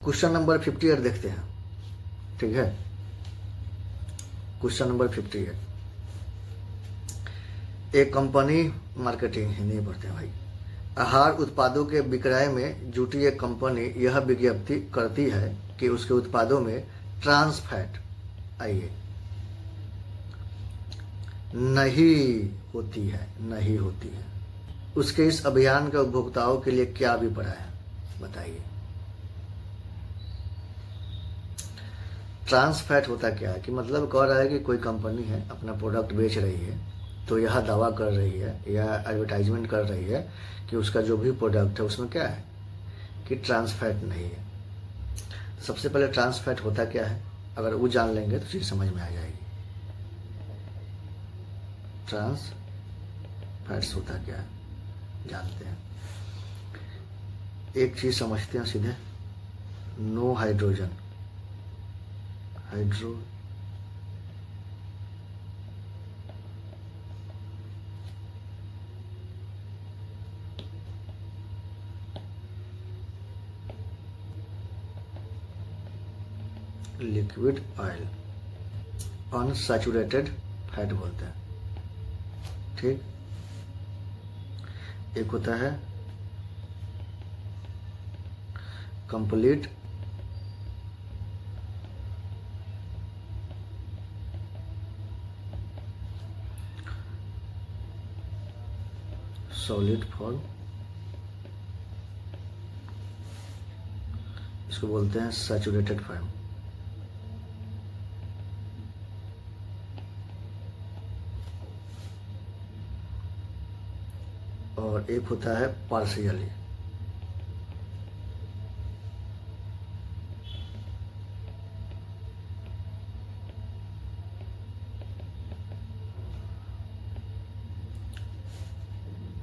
Question number 58 देखते हैं। ठीक है, क्वेश्चन नंबर 58। एक कंपनी, मार्केटिंग हिंदी में पढ़ते हैं भाई। आहार उत्पादों के विक्रय में जुटी एक कंपनी यह विज्ञप्ति करती है कि उसके उत्पादों में ट्रांस फैट आइए नहीं होती है। उसके इस अभियान का उपभोक्ताओं के लिए क्या अभिप्राय है, बताइए। ट्रांस फैट होता क्या है कि मतलब कह रहा है कि कोई कंपनी है, अपना प्रोडक्ट बेच रही है, तो यह दावा कर रही है या एडवर्टाइजमेंट कर रही है कि उसका जो भी प्रोडक्ट है उसमें क्या है कि ट्रांस फैट नहीं है। सबसे पहले ट्रांस फैट होता क्या है, अगर वो जान लेंगे तो चीज़ समझ में आ जाएगी। ट्रांस फैट्स होता क्या है जानते हैं। एक चीज़ समझते हैं सीधे, no hydrogen, liquid oil, unsaturated fat बोलते हैं। ठीक, एक होता है कंप्लीट सॉलिड फॉर्म, इसको बोलते हैं सैचुरेटेड फॉर्म। और एक होता है पार्शियली,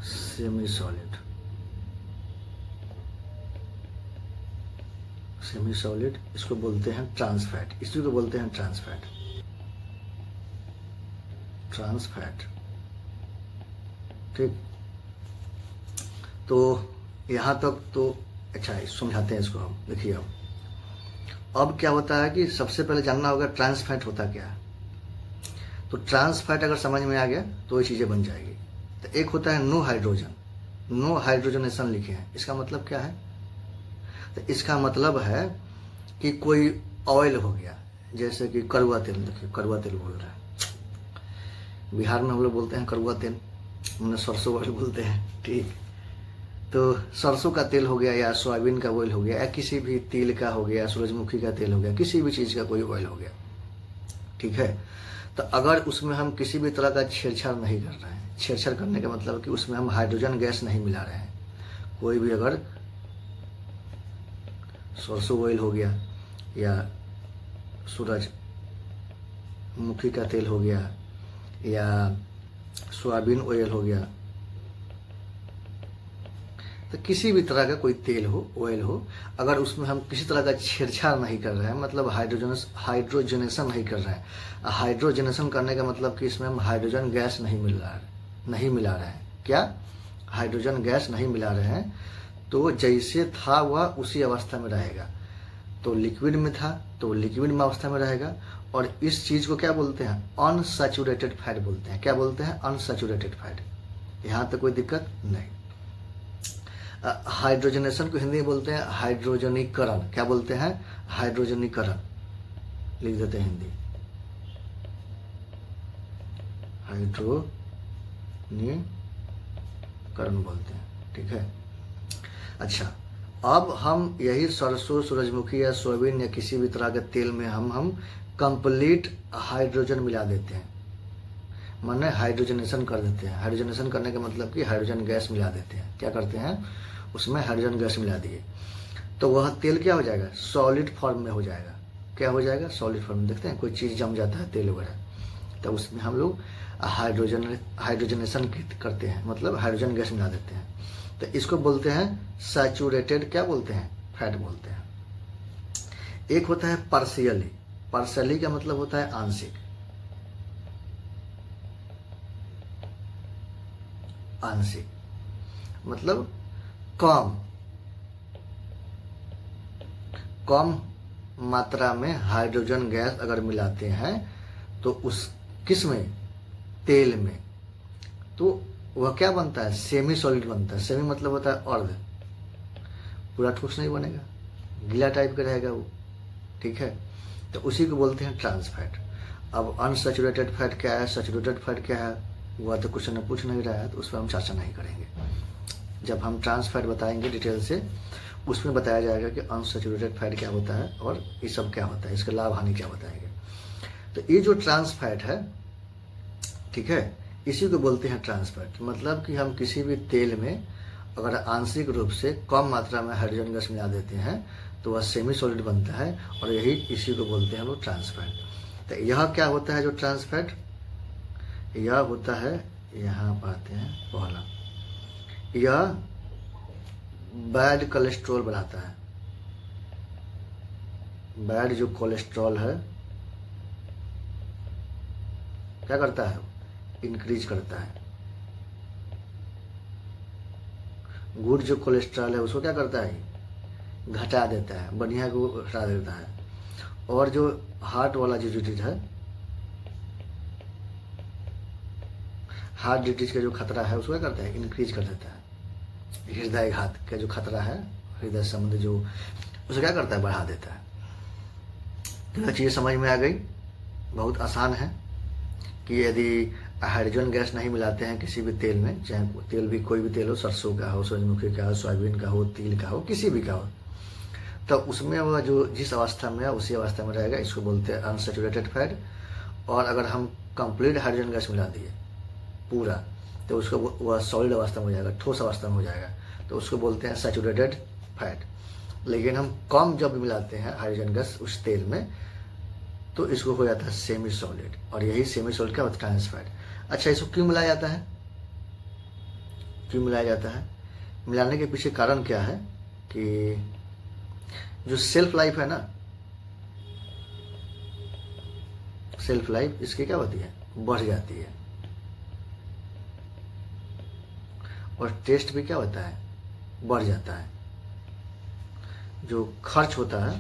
सेमी सॉलिड, इसको बोलते हैं ट्रांस फैट। इसी को बोलते हैं ट्रांस फैट। ठीक, तो यहाँ तक तो अच्छा, समझाते हैं इसको हम। देखिए अब क्या होता है कि सबसे पहले जानना होगा ट्रांस फैट होता क्या है। तो ट्रांस फैट अगर समझ में आ गया तो ये चीज़ें बन जाएगी। तो एक होता है नो हाइड्रोजन, नो हाइड्रोजनेशन लिखे हैं। इसका मतलब क्या है, तो इसका मतलब है कि कोई ऑयल हो गया, जैसे कि कड़वा तेल। देखिए कड़वा तेल बोल रहा है, बिहार में हम लोग बोलते हैं कड़वा तेल, हमने सरसों ऑयल बोलते हैं। ठीक, तो सरसों का तेल हो गया या सोयाबीन का ऑयल हो गया या किसी भी तेल का हो गया, सूरजमुखी का तेल हो गया, किसी भी चीज़ का कोई ऑयल हो गया। ठीक है, तो अगर उसमें हम किसी भी तरह का छेड़छाड़ नहीं कर रहे हैं, छेड़छाड़ करने का मतलब कि उसमें हम हाइड्रोजन गैस नहीं मिला रहे हैं। कोई भी अगर सरसों ऑयल हो गया या सूरजमुखी का तेल हो गया या सोयाबीन ऑयल हो गया, तो किसी भी तरह का कोई तेल हो, ऑयल हो, अगर उसमें हम किसी तरह का छेड़छाड़ नहीं कर रहे हैं, मतलब हाइड्रोजनेशन नहीं कर रहे हैं। हाइड्रोजनेशन करने का मतलब कि इसमें हम हाइड्रोजन गैस नहीं मिला रहे हैं। क्या हाइड्रोजन गैस नहीं मिला रहे हैं, तो जैसे था वह उसी अवस्था में रहेगा। तो लिक्विड में था तो लिक्विड में अवस्था में रहेगा। और इस चीज़ को क्या बोलते हैं, अनसैचुरेटेड फैट बोलते हैं। क्या बोलते हैं, अनसैचुरेटेड फैट। यहाँ तक कोई दिक्कत नहीं। हाइड्रोजनेशन को हिंदी में बोलते हैं हाइड्रोजनीकरण। क्या बोलते हैं, हाइड्रोजनीकरण लिख देते हैं हिंदी, हाइड्रोजनीकरण बोलते हैं। ठीक है, अच्छा, अब हम यही सरसों, सूरजमुखी या सोयाबीन या किसी भी तरह के तेल में हम कंप्लीट हाइड्रोजन मिला देते हैं, माने हाइड्रोजनेशन कर देते हैं। हाइड्रोजनेशन करने का मतलब कि हाइड्रोजन गैस मिला देते हैं। क्या करते हैं, उसमें हाइड्रोजन गैस मिला दिए, तो वह तेल क्या हो जाएगा, सॉलिड फॉर्म में हो जाएगा। क्या हो जाएगा, सॉलिड फॉर्म में। देखते हैं कोई चीज़ जम जाता है तेल वगैरह, तो उसमें हम लोग हाइड्रोजनेशन करते हैं, मतलब हाइड्रोजन गैस मिला देते हैं। तो इसको बोलते हैं सैचुरेटेड, क्या बोलते हैं, फैट बोलते हैं। एक होता है पार्शियली, पार्शियली का मतलब होता है आंशिक, मतलब कम, कम मात्रा में हाइड्रोजन गैस अगर मिलाते हैं तो उस किस में, तेल में, तो वह क्या बनता है, सेमी सॉलिड बनता है। सेमी मतलब होता है अर्ध, पूरा ठोस नहीं बनेगा, गीला टाइप का रहेगा वो, ठीक है। तो उसी को बोलते हैं ट्रांस फैट। अब अनसैचुरेटेड फैट क्या है, सैचुरेटेड फैट क्या है, वह तो क्वेश्चन में पूछ नहीं रहा है, तो उस पर हम चर्चा नहीं करेंगे। जब हम ट्रांस फैट बताएंगे डिटेल से, उसमें बताया जाएगा कि अनसैचुरेटेड फैट क्या होता है और ये सब क्या होता है, इसका लाभ हानि क्या बताएंगे। तो ये जो ट्रांस फैट है, ठीक है, इसी को बोलते हैं ट्रांस फैट। मतलब कि हम किसी भी तेल में अगर आंशिक रूप से कम मात्रा में हाइड्रोजन गैस मिला देते हैं तो वह सेमी सॉलिड बनता है, और यही इसी को बोलते हैं हम लोग ट्रांस फैट। तो यह क्या होता है जो ट्रांस फैट, यह होता है, यहाँ पाते हैं पहला, यह बैड कोलेस्ट्रॉल बढ़ाता है। बैड जो कोलेस्ट्रॉल है क्या करता है, इंक्रीज करता है। गुड जो कोलेस्ट्रॉल है उसको क्या करता है, घटा देता है, बढ़िया को हटा देता है। और जो हार्ट वाला जो डिजीज है, हार्ट डिजीज का जो खतरा है उसको क्या करता है, इंक्रीज कर देता है। हृदय घात का जो खतरा है, हृदय संबंधी जो, उसे क्या करता है, बढ़ा देता है। तो यह चीज़ समझ में आ गई, बहुत आसान है कि यदि हाइड्रोजन गैस नहीं मिलाते हैं किसी भी तेल में, चाहे तेल भी कोई भी तेल हो, सरसों का हो, सूरजमुखी का हो, सोयाबीन का हो, तिल का हो, किसी भी का हो, तो उसमें वह जो जिस अवस्था में है उसी अवस्था में रहेगा। इसको बोलते हैं अनसैचुरेटेड फैट। और अगर हम कंप्लीट हाइड्रोजन गैस मिला दिए पूरा, तो उसको वह सॉलिड अवस्था में हो जाएगा, ठोस अवस्था में हो जाएगा, तो उसको बोलते हैं सैचुरेटेड फैट। लेकिन हम कम जब मिलाते हैं हाइड्रोजन गैस उस तेल में, तो इसको हो जाता है सेमी सॉलिड, और यही सेमी सॉलिड क्या होता है, ट्रांस फैट। अच्छा, इसको क्यों मिलाया जाता है, क्यों मिलाया जाता है, मिलाने के पीछे कारण क्या है कि जो सेल्फ लाइफ है ना, सेल्फ लाइफ इसकी क्या होती है, बढ़ जाती है। और टेस्ट भी क्या होता है, बढ़ जाता है। जो खर्च होता है,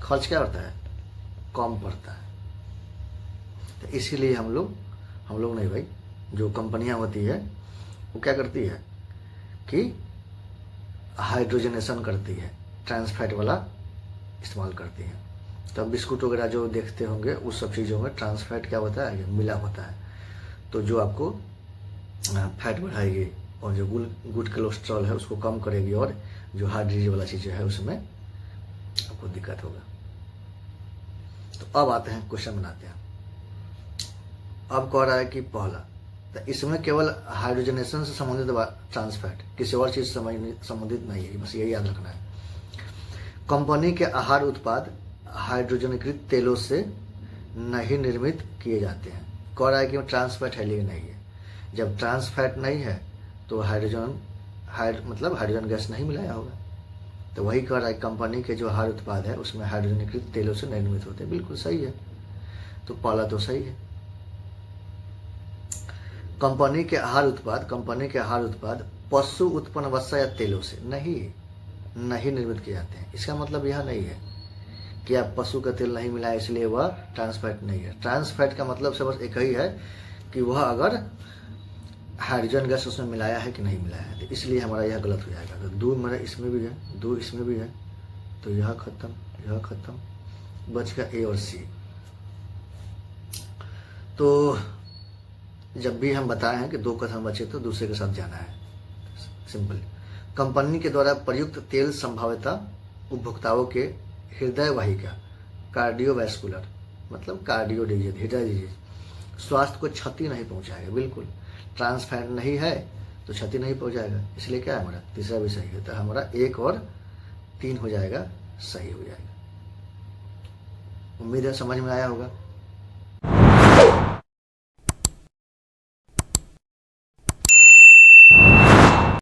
खर्च क्या होता है, कम पड़ता है। तो इसीलिए हम लोग नहीं भाई, जो कंपनियां होती है वो क्या करती है कि हाइड्रोजनेशन करती है, ट्रांस फैट वाला इस्तेमाल करती है। तो बिस्कुट वगैरह जो देखते होंगे उस सब चीज़ों में ट्रांस फैट क्या होता है, मिला होता है। तो जो आपको फैट बढ़ाएगी और जो गुड कोलेस्ट्रॉल है उसको कम करेगी, और जो हार्ट डिजीज वाला चीज़ें है उसमें आपको दिक्कत होगा। तो अब आते हैं, क्वेश्चन बनाते हैं। अब कह रहा है कि पहला, तो इसमें केवल हाइड्रोजनेशन से संबंधित ट्रांस फैट, किसी और चीज संबंधित नहीं है, बस यही याद रखना है। कंपनी के आहार उत्पाद हाइड्रोजनीकृत तेलों से नहीं निर्मित किए जाते हैं। कह रहा है कि ट्रांस फैट है लेकिन नहीं है। जब ट्रांस फैट नहीं है तो मतलब हाइड्रोजन गैस नहीं मिलाया होगा। तो वही कह रहा है, कंपनी के जो आहार उत्पाद है उसमें हाइड्रोजनीकृत तेलों से निर्मित होते हैं। बिल्कुल सही है, तो पहला तो सही है। कंपनी के आहार उत्पाद पशु उत्पन्न वसा या तेलों से नहीं निर्मित किए जाते हैं। इसका मतलब यह नहीं है कि आप पशु का तेल नहीं मिलाए इसलिए वह ट्रांस फैट नहीं है। ट्रांस फैट का मतलब से बस एक ही है कि वह अगर हाइड्रोजन गैस उसमें मिलाया है कि नहीं मिलाया है, तो इसलिए हमारा यह गलत हो जाएगा। तो दो मेरा इसमें भी है, दो इसमें भी है, तो यह खत्म, बच गया ए और सी। तो जब भी हम बताए हैं कि दो कथन बचे तो दूसरे के साथ जाना है, सिंपल। कंपनी के द्वारा प्रयुक्त तेल संभाव्यतः उपभोक्ताओं के हृदय वाहिका, कार्डियोवैस्कुलर मतलब कार्डियो डिजीज, हृदय डिजीज, स्वास्थ्य को क्षति नहीं पहुंचाएगा। बिल्कुल, ट्रांस फैट नहीं है तो क्षति नहीं पहुंचाएगा। इसलिए क्या है, हमारा तीसरा भी सही है। तो हमारा 1 और 3 हो जाएगा, सही हो जाएगा। उम्मीद है समझ में आया होगा।